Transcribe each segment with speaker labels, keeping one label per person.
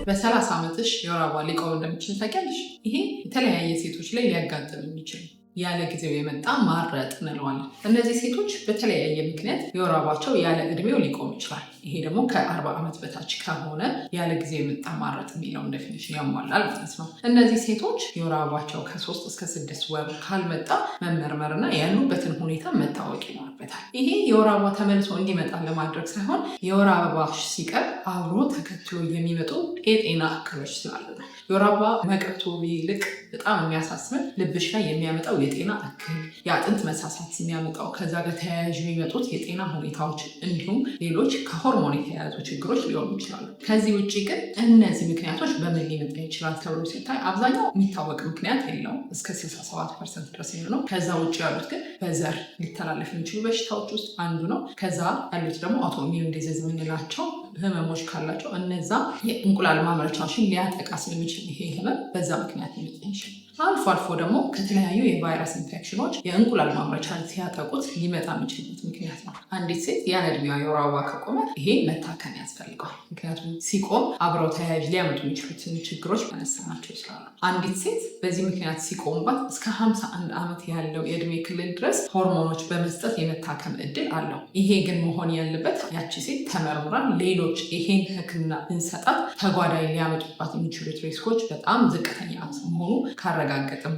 Speaker 1: በ30 ዓመትሽ የወር አበባ ሊቆም እንደሚችል ታውቂያለሽ? ይሄ የተለያየ ሴቶች ላይ ሊያጋጥም የሚችል ያለ ጊዜው የመጣ ማረጥ እንለዋለን። እነዚህ ሴቶች በተለያየ ምክንያት የወር አበባቸው ያለ እድሜው ሊቆም ይችላል። ይሄ ደግሞ ከ40 ዓመት በታች ከሆነ ያለ ጊዜው የመጣ ማረጥ የሚለውን ዴፊኒሽን ያሟላል ማለት ነው። እነዚህ ሴቶች የወር አበባቸው ከ3 እስከ 6 ወር ካልመጣ መመርመርና ያሉበትን ሁኔታ መታወቅ ይኖርበታል። ይሄ የወር አበባ ተመልሶ እንዲመጣ ለማድረግ ሳይሆን የወር አበባ ሲቀር አብሮ ተከትሎ የሚመጡ የጤና እክሎች ስላሉ ነው። የወር አበባ መቅረቱ ይልቅ በጣም የሚያሳስበን ልብሽ ላይ የሚያመጣው የጤና እክል፣ የአጥንት መሳሳት የሚያመጣው ከዛ ጋር ተያያዥ የሚመጡት የጤና ሁኔታዎች እንዲሁም ሌሎች ከሆርሞን የተያያዙ ችግሮች ሊሆኑ ይችላሉ። ከዚህ ውጭ ግን እነዚህ ምክንያቶች በምን ሊመጣ ይችላል ተብሎ ሲታይ አብዛኛው የሚታወቅ ምክንያት የለውም፣ እስከ 67% ድረስ የሚሆነው። ከዛ ውጭ ያሉት ግን በዘር ሊተላለፍ የሚችሉ በሽታዎች ውስጥ አንዱ ነው። ከዛ ያሉት ደግሞ አውቶኢሚዩን ዲዚዝ የምንላቸው ህመሞች ካላቸው እነዛ የእንቁላል ማምረቻዎችን ሊያጠቃ ስለሚችል ይሄ ህመም በዛ ምክንያት ሊመጣ ይችላል። አልፎ አልፎ ደግሞ ከተለያዩ የቫይረስ ኢንፌክሽኖች የእንቁላል ማምረቻን ሲያጠቁት ሊመጣ የሚችልበት ምክንያት ነው። አንዲት ሴት ያለ ዕድሜዋ የወር አበባ ከቆመ ይሄ መታከም ያስፈልገዋል። ምክንያቱም ሲቆም አብረው ተያያዥ ሊያመጡ የሚችሉትን ችግሮች መነሳናቸው ይችላሉ። አንዲት ሴት በዚህ ምክንያት ሲቆምባት እስከ 51 ዓመት ያለው የዕድሜ ክልል ድረስ ሆርሞኖች በመስጠት የመታከም እድል አለው። ይሄ ግን መሆን ያለበት ያቺ ሴት ተመርምራ ሌሎች ይሄን ህክምና ብንሰጣት ተጓዳኝ ሊያመጡባት የሚችሉት ሪስኮች በጣም ዝቅተኛ መሆኑ ካረጋገጥን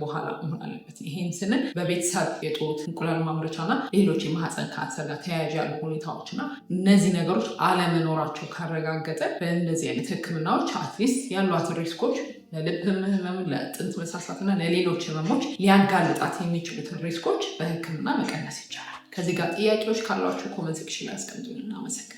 Speaker 1: በኋላ መሆን አለበት። ይሄን ስንል በቤተሰብ የጡት እንቁላል ማምረቻና ሌሎች የማህፀን ካንሰር ጋር ተያያዥ ያሉ ሁኔታዎችና እነዚህ ነገሮች አለመኖራቸው ካረጋገጠ በእነዚህ አይነት ህክምናዎች አትሊስት ያሏትን ሪስኮች ለልብ ህመም፣ ለአጥንት መሳሳትና ለሌሎች ህመሞች ሊያጋልጣት የሚችሉትን ሪስኮች በህክምና መቀነስ ይቻላል። ከዚህ ጋር ጥያቄዎች ካሏቸው ኮመንት ሴክሽን ላይ አስቀምጡልን። እናመሰግናለን።